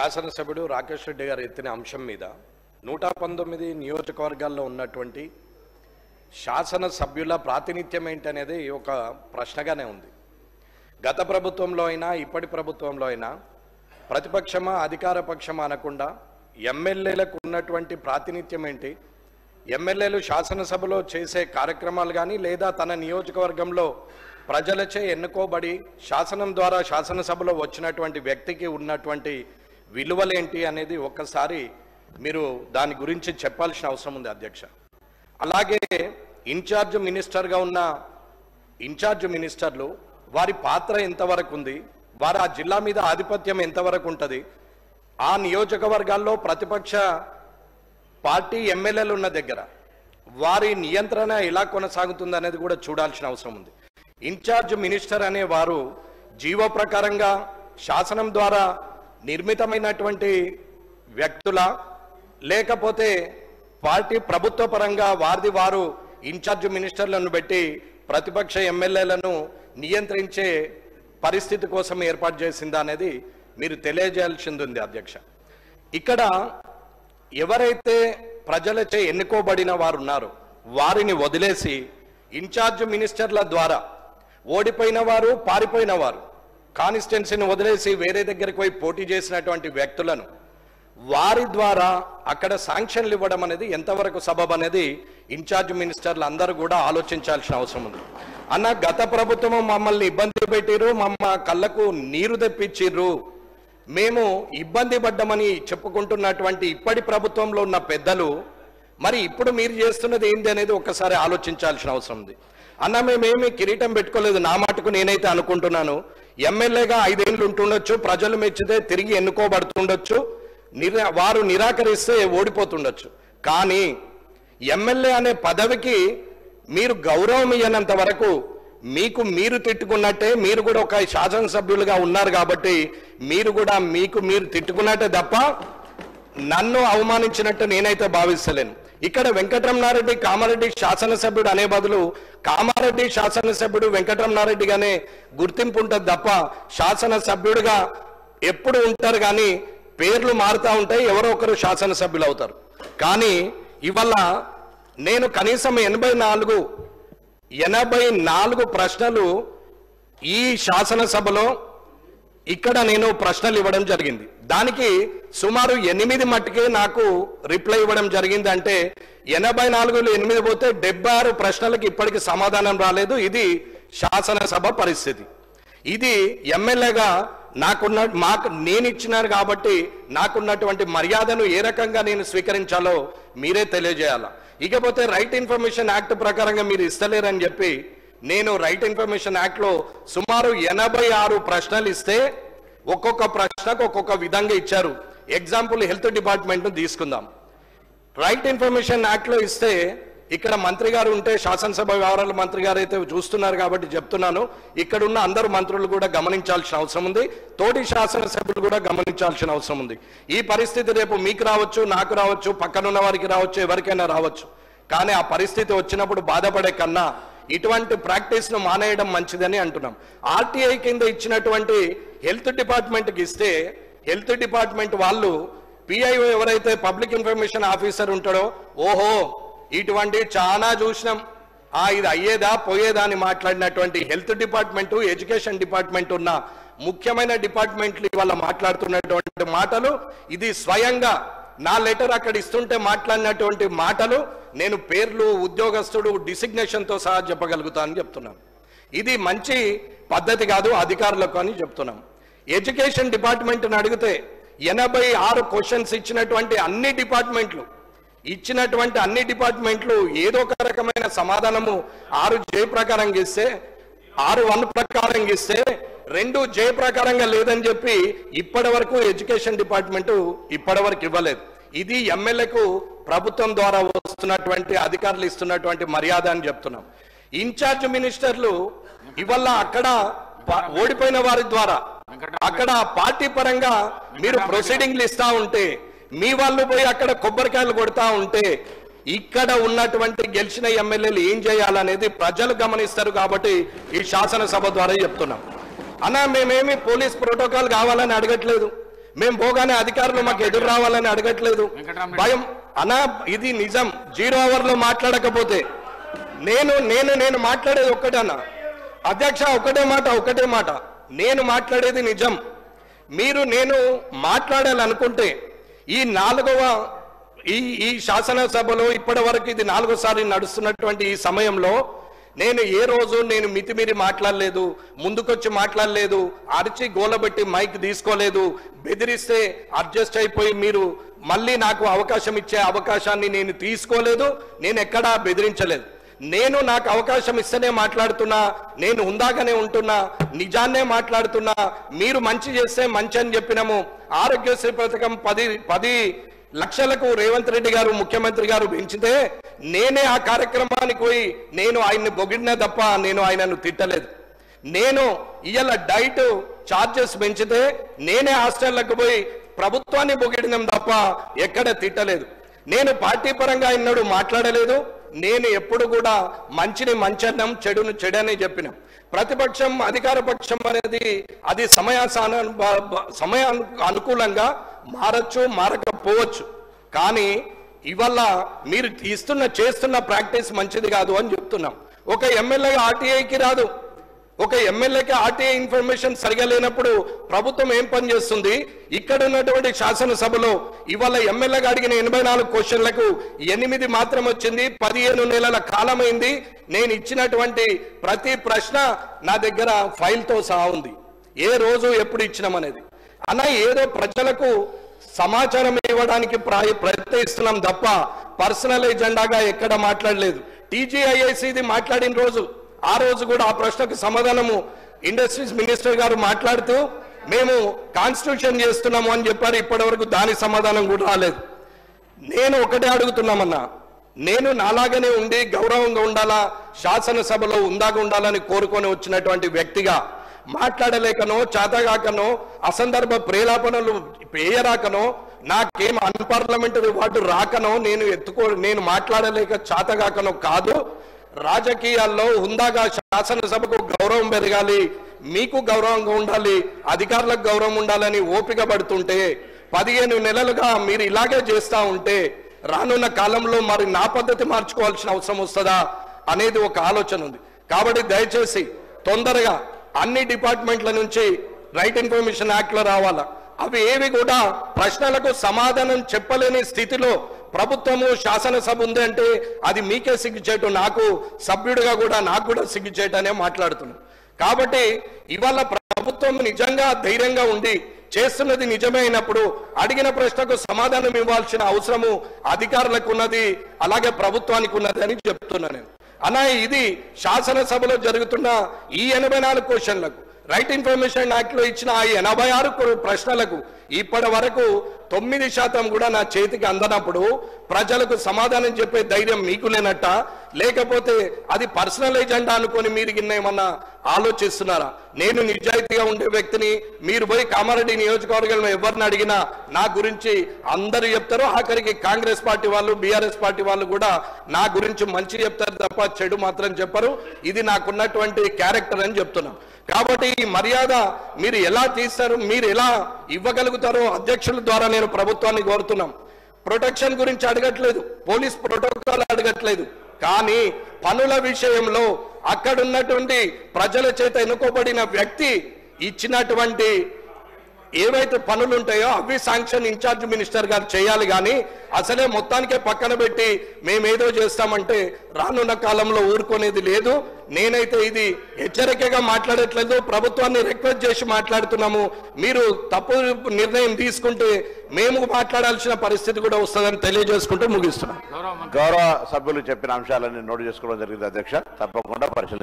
శాసనసభ్యుడు రాకేష్ రెడ్డి గారు ఎత్తిన అంశం మీద 119 నియోజకవర్గాల్లో ఉన్నటువంటి శాసనసభ్యుల ప్రాతినిధ్యం ఏంటనేది ఒక ప్రశ్నగానే ఉంది. గత ప్రభుత్వంలో అయినా ఇప్పటి ప్రభుత్వంలో అయినా ప్రతిపక్షమా అధికార పక్షమా అనకుండా ఎమ్మెల్యేలకు ఉన్నటువంటి ప్రాతినిధ్యం ఏంటి, ఎమ్మెల్యేలు శాసనసభలో చేసే కార్యక్రమాలు కానీ లేదా తన నియోజకవర్గంలో ప్రజలచే ఎన్నుకోబడి శాసనం ద్వారా శాసనసభలో వచ్చినటువంటి వ్యక్తికి ఉన్నటువంటి విలువలేంటి అనేది ఒక్కసారి మీరు దాని గురించి చెప్పాల్సిన అవసరం ఉంది అధ్యక్ష. అలాగే ఇన్ఛార్జ్ మినిస్టర్గా ఉన్న ఇన్ఛార్జ్ మినిస్టర్లు వారి పాత్ర ఎంతవరకు ఉంది, వారు ఆ జిల్లా మీద ఆధిపత్యం ఎంతవరకు ఉంటుంది, ఆ నియోజకవర్గాల్లో ప్రతిపక్ష పార్టీ ఎమ్మెల్యేలు ఉన్న దగ్గర వారి నియంత్రణ ఎలా కొనసాగుతుంది అనేది కూడా చూడాల్సిన అవసరం ఉంది. ఇన్ఛార్జ్ మినిస్టర్ అనే వారు జీవో ప్రకారంగా శాసనం ద్వారా నిర్మితమైనటువంటి వ్యక్తుల లేకపోతే పార్టీ ప్రభుత్వ పరంగా వారు ఇన్ఛార్జ్ మినిస్టర్లను పెట్టి ప్రతిపక్ష ఎమ్మెల్యేలను నియంత్రించే పరిస్థితి కోసం ఏర్పాటు చేసిందా అనేది మీరు తెలియజేయాల్సింది ఉంది అధ్యక్ష. ఇక్కడ ఎవరైతే ప్రజలచే ఎన్నుకోబడిన వారు ఉన్నారో వారిని వదిలేసి ఇన్ఛార్జ్ మినిస్టర్ల ద్వారా ఓడిపోయిన వారు పారిపోయిన వారు కాన్స్టిట్యున్సీని వదిలేసి వేరే దగ్గరికి పోయి పోటీ చేసినటువంటి వ్యక్తులను వారి ద్వారా అక్కడ శాంక్షన్లు ఇవ్వడం అనేది ఎంతవరకు సబబ్ అనేది ఇన్ఛార్జ్ మినిస్టర్లు అందరూ కూడా ఆలోచించాల్సిన అవసరం ఉంది. అన్న గత ప్రభుత్వం మమ్మల్ని ఇబ్బంది పెట్టిరు, మమ్మ కళ్ళకు నీరు తెప్పించిర్రు, మేము ఇబ్బంది పడ్డామని చెప్పుకుంటున్నటువంటి ఇప్పటి ప్రభుత్వంలో ఉన్న పెద్దలు మరి ఇప్పుడు మీరు చేస్తున్నది ఏంటి అనేది ఒక్కసారి ఆలోచించాల్సిన అవసరం ఉంది. అన్న మేమేమి కిరీటం పెట్టుకోలేదు, నా మాటకు నేనైతే అనుకుంటున్నాను ఎమ్మెల్యేగా 5 ఏళ్ళు ఉంటుండొచ్చు, ప్రజలు మెచ్చితే తిరిగి ఎన్నుకోబడుతుండొచ్చు, వారు నిరాకరిస్తే ఓడిపోతుండొచ్చు. కానీ ఎమ్మెల్యే అనే పదవికి మీరు గౌరవం ఇవ్వనంత వరకు మీకు మీరు తిట్టుకున్నట్టే, మీరు కూడా ఒక శాసనసభ్యులుగా ఉన్నారు కాబట్టి మీరు కూడా మీరు తిట్టుకున్నట్టే తప్ప నన్ను అవమానించినట్టు నేనైతే భావిస్తలేను. ఇక్కడ వెంకటరమణారెడ్డి కామారెడ్డి శాసనసభ్యుడు అనే బదులు కామారెడ్డి శాసనసభ్యుడు వెంకటరమణారెడ్డిగానే గుర్తింపు ఉంటుంది తప్ప శాసనసభ్యుడిగా ఎప్పుడు ఉంటారు కానీ పేర్లు మారుతూ ఉంటాయి, ఎవరో ఒకరు శాసనసభ్యులు అవుతారు. కానీ ఇవాళ నేను కనీసం 84 ప్రశ్నలు ఈ శాసనసభలో ఇక్కడ నేను ప్రశ్నలు ఇవ్వడం జరిగింది. దానికి సుమారు 8 మట్టుకే నాకు రిప్లై ఇవ్వడం జరిగింది. అంటే 84లో 8 పోతే 76 ప్రశ్నలకు ఇప్పటికి సమాధానం రాలేదు. ఇది శాసనసభ పరిస్థితి. ఇది ఎమ్మెల్యేగా నేను ఇచ్చినారు కాబట్టి నాకున్నటువంటి మర్యాదను ఏ రకంగా నేను స్వీకరించాలో మీరే తెలియజేయాల. ఇకపోతే రైట్ ఇన్ఫర్మేషన్ యాక్ట్ ప్రకారంగా మీరు ఇస్తలేరని చెప్పి నేను రైట్ ఇన్ఫర్మేషన్ యాక్ట్లో సుమారు 86 ప్రశ్నలు ఇస్తే ఒక్కొక్క ప్రశ్నకు ఒక్కొక్క విధంగా ఇచ్చారు. ఎగ్జాంపుల్ హెల్త్ డిపార్ట్మెంట్ తీసుకుందాం. రైట్ ఇన్ఫర్మేషన్ యాక్ట్లో ఇస్తే ఇక్కడ మంత్రి గారు ఉంటే శాసనసభ వ్యవహారాల మంత్రి గారు అయితే చూస్తున్నారు కాబట్టి చెప్తున్నాను, ఇక్కడ ఉన్న అందరు మంత్రులు కూడా గమనించాల్సిన అవసరం ఉంది, తోటి శాసనసభ్యులు కూడా గమనించాల్సిన అవసరం ఉంది. ఈ పరిస్థితి రేపు మీకు రావచ్చు, నాకు రావచ్చు, పక్కనున్న వారికి రావచ్చు, ఎవరికైనా రావచ్చు. కానీ ఆ పరిస్థితి వచ్చినప్పుడు బాధపడే కన్నా ఇటువంటి ప్రాక్టీస్ను మానేయడం మంచిదని అంటున్నాం. ఆర్టీఐ కింద ఇచ్చినటువంటి హెల్త్ డిపార్ట్మెంట్కి ఇస్తే హెల్త్ డిపార్ట్మెంట్ వాళ్ళు పిఐఓ ఎవరైతే పబ్లిక్ ఇన్ఫర్మేషన్ ఆఫీసర్ ఉంటాడో ఓహో ఇటువంటి చాలా చూసినాం, ఇది అయ్యేదా పోయేదా అని మాట్లాడినటువంటి హెల్త్ డిపార్ట్మెంటు ఎడ్యుకేషన్ డిపార్ట్మెంట్ ఉన్న ముఖ్యమైన డిపార్ట్మెంట్లు ఇవాళ మాట్లాడుతున్నటువంటి మాటలు, ఇది స్వయంగా నా లెటర్ అక్కడ ఇస్తుంటే మాట్లాడినటువంటి మాటలు నేను పేర్లు ఉద్యోగస్తుడు డిసిగ్నేషన్తో సహా చెప్పగలుగుతానని చెప్తున్నాను. ఇది మంచి పద్ధతి కాదు అధికారులకు అని చెప్తున్నాం. ఎడ్యుకేషన్ డిపార్ట్మెంట్ని అడిగితే 86 క్వశ్చన్స్ ఇచ్చినటువంటి అన్ని డిపార్ట్మెంట్లు ఏదో ఒక రకమైన సమాధానము 6 జే ప్రకారంగా ఇస్తే 6(1) ప్రకారంగా ఇస్తే 2 జే ప్రకారంగా లేదని చెప్పి ఇప్పటి వరకు ఎడ్యుకేషన్ డిపార్ట్మెంటు ఇప్పటివరకు ఇవ్వలేదు. ఇది ఎమ్మెల్యేకు ప్రభుత్వం ద్వారా వస్తున్నటువంటి అధికారులు ఇస్తున్నటువంటి మర్యాద అని చెప్తున్నాం. ఇన్ఛార్జ్ మినిస్టర్లు ఇవల్ల అక్కడ ఓడిపోయిన వారి ద్వారా అక్కడ పార్టీ పరంగా మీరు ప్రొసీడింగ్లు ఇస్తా ఉంటే మీ వాళ్ళు పోయి అక్కడ కొబ్బరికాయలు కొడతా ఉంటే ఇక్కడ ఉన్నటువంటి గెలిచిన ఎమ్మెల్యేలు ఏం చేయాలనేది ప్రజలు గమనిస్తారు. కాబట్టి ఈ శాసనసభ ద్వారా చెప్తున్నాం. అన్నా మేమేమి పోలీస్ ప్రోటోకాల్ కావాలని అడగట్లేదు, మేము పోగానే అధికారులు మాకు ఎదురు రావాలని అడగట్లేదు. భయం అనా, ఇది నిజం. 0 అవర్లో మాట్లాడకపోతే నేను మాట్లాడేది ఒక్కటేనా అధ్యక్ష, ఒకటే మాట. నేను మాట్లాడేది నిజం. నేను మాట్లాడాలనుకుంటే ఈ 4వ ఈ శాసనసభలో ఇప్పటి వరకు ఇది 4వసారి నడుస్తున్నటువంటి ఈ సమయంలో నేను ఏ రోజు మితిమీరి మాట్లాడలేదు, ముందుకొచ్చి మాట్లాడలేదు, అరిచి గోలబెట్టి మైక్ తీసుకోలేదు, బెదిరిస్తే అడ్జస్ట్ అయిపోయి మీరు మళ్ళీ నాకు అవకాశం ఇచ్చే అవకాశాన్ని నేను తీసుకోలేదు, నేను ఎక్కడా బెదిరించలేదు. నాకు అవకాశం ఇస్తేనే మాట్లాడుతున్నా, నేను ఉందాకనే ఉంటున్నా, నిజాన్నే మాట్లాడుతున్నా. మీరు మంచి చేస్తే మంచి అని చెప్పినాము. ఆరోగ్యశ్రీ పథకం 10 లక్షలకు రేవంత్ రెడ్డి గారు ముఖ్యమంత్రి గారు పెంచితే నేనే ఆ కార్యక్రమానికి పోయి ఆయన్ని పొగిడినా తప్ప ఆయనను తిట్టలేదు. ఇవాళ డైట్ ఛార్జెస్ పెంచితే నేనే హాస్టళ్లకు పోయి ప్రభుత్వాన్ని పొగిడినాం తప్ప ఎక్కడ తిట్టలేదు. పార్టీ పరంగా ఎన్నడూ మాట్లాడలేదు. ఎప్పుడు కూడా మంచిని మంచన్నం, చెడును చెడని చెప్పినాం. ప్రతిపక్షం అధికార పక్షం అనేది అది అనుకూలంగా మారచ్చు, మారకపోవచ్చు. కానీ ఇవల్ల మీరు చేస్తున్న ప్రాక్టీస్ మంచిది కాదు అని చెప్తున్నాం. ఒక ఎమ్మెల్యే ఆర్టీఐకి రాదు. ఒక ఎమ్మెల్యేకి ఆర్టీఐ ఇన్ఫర్మేషన్ సరిగా లేనప్పుడు ప్రభుత్వం ఏం పని చేస్తుంది? ఇక్కడ ఉన్నటువంటి శాసనసభలో ఇవాళ ఎమ్మెల్యేగా అడిగిన 84 క్వశ్చన్లకు 8 మాత్రం వచ్చింది. 15 నెలల కాలమైంది. నేను ఇచ్చినటువంటి ప్రతి ప్రశ్న నా దగ్గర ఫైల్తో సహా ఉంది. ఏ రోజు ఎప్పుడు ఇచ్చినామనేది. ఏదో ప్రజలకు సమాచారం ఇవ్వడానికి ప్రయత్నిస్తున్నాం తప్ప పర్సనల్ ఎజెండాగా ఎక్కడ మాట్లాడలేదు. టీజీఐఐసిది మాట్లాడిన రోజు, ఆ రోజు కూడా ఆ ప్రశ్నకు సమాధానము ఇండస్ట్రీస్ మినిస్టర్ గారు మాట్లాడుతూ మేము కాన్స్టిట్యూషన్ చేస్తున్నాము అని చెప్పారు. ఇప్పటి వరకు దాని సమాధానం కూడా రాలేదు. ఒకటే అడుగుతున్నామన్నా, నాలాగనే ఉండి గౌరవంగా ఉండాలా, శాసనసభలో ఉండాలని కోరుకొని వచ్చినటువంటి వ్యక్తిగా మాట్లాడలేకనో, చేతగాకనో, అసందర్భ ప్రేలాపనలు వేయరాకనో, నాకేం అన్పార్లమెంటరీ వార్డు రాకనో, నేను మాట్లాడలేక చేతగాకనో కాదు. రాజకీయాల్లో హుందాగా శాసనసభకు గౌరవం పెరగాలి, మీకు గౌరవంగా ఉండాలి, అధికారులకు గౌరవం ఉండాలని ఓపిక పడుతుంటే 15 నెలలుగా మీరు ఇలాగే చేస్తూ ఉంటే రానున్న కాలంలో మరి నా పద్ధతి మార్చుకోవాల్సిన అవసరం వస్తుందా అనేది ఒక ఆలోచన ఉంది. కాబట్టి దయచేసి తొందరగా అన్ని డిపార్ట్మెంట్ల నుంచి రైట్ ఇన్ఫర్మేషన్ యాక్ట్లో రావాలా. అవి ఏవి కూడా ప్రశ్నలకు సమాధానం చెప్పలేని స్థితిలో ప్రభుత్వము శాసనసభ ఉంది అంటే అది మీకే సిగ్గుచేటు, నాకు సభ్యుడిగా కూడా నాకు కూడా సిగ్గుచేటనే మాట్లాడుతున్నాను. కాబట్టి ఇవాళ ప్రభుత్వం నిజంగా ధైర్యంగా ఉండి చేస్తున్నది నిజమే అయినప్పుడు అడిగిన ప్రశ్నకు సమాధానం ఇవ్వాల్సిన అవసరము అధికారులకు ఉన్నది, అలాగే ప్రభుత్వానికి ఉన్నది అని చెప్తున్నాను నేను. ఇది శాసనసభలో జరుగుతున్న ఈ 84 క్వశ్చన్లకు రైట్ ఇన్ఫర్మేషన్ యాక్ట్ లో ఇచ్చిన ఆ 86 ప్రశ్నలకు ఇప్పటి వరకు 9% కూడా నా చేతికి అందనప్పుడు ప్రజలకు సమాధానం చెప్పే ధైర్యం మీకు లేనట్ట, లేకపోతే అది పర్సనల్ ఎజెండా అనుకొని మీరు ఏమన్నా ఆలోచిస్తున్నారా? నేను నిజాయితీగా ఉండే వ్యక్తిని. మీరు పోయి కామారెడ్డి నియోజకవర్గంలో ఎవరిని అడిగినా నా గురించి అందరూ చెప్తారు. ఆఖరికి కాంగ్రెస్ పార్టీ వాళ్ళు, బీఆర్ఎస్ పార్టీ వాళ్ళు కూడా నా గురించి మంచి చెప్తారు తప్ప చెడు మాత్రం చెప్పరు. ఇది నాకున్నటువంటి క్యారెక్టర్ అని చెప్తున్నాం. కాబట్టి ఈ మర్యాద మీరు ఎలా తీస్తారు, మీరు ఎలా ఇవ్వగలుగుతారో అధ్యక్షుల ద్వారా నేను ప్రభుత్వాన్ని కోరుతున్నాం. ప్రొటెక్షన్ గురించి అడగట్లేదు, పోలీస్ ప్రోటోకాల్ అడగట్లేదు, కానీ పనుల విషయంలో అక్కడున్నటువంటి ప్రజల చేత ఎన్నుకోబడిన వ్యక్తి ఇచ్చినటువంటి ఏవైతే పనులు ఉంటాయో అవి శాంక్షన్ ఇన్ఛార్జ్ మినిస్టర్ గారు చేయాలి. కానీ అసలే మొత్తానికే పక్కన పెట్టి మేమేదో చేస్తామంటే రానున్న కాలంలో ఊరుకునేది లేదు. నేనైతే ఇది హెచ్చరికగా మాట్లాడట్లేదు, ప్రభుత్వాన్ని రిక్వెస్ట్ చేసి మాట్లాడుతున్నాము. మీరు తప్పు నిర్ణయం తీసుకుంటే మేము మాట్లాడాల్సిన పరిస్థితి కూడా వస్తుందని తెలియజేసుకుంటూ ముగిస్తున్నాం. గౌరవ సభ్యులు చెప్పిన అంశాలన్నీ నోటు చేసుకోవడం జరిగింది అధ్యక్ష. తప్పకుండా పరిశీలన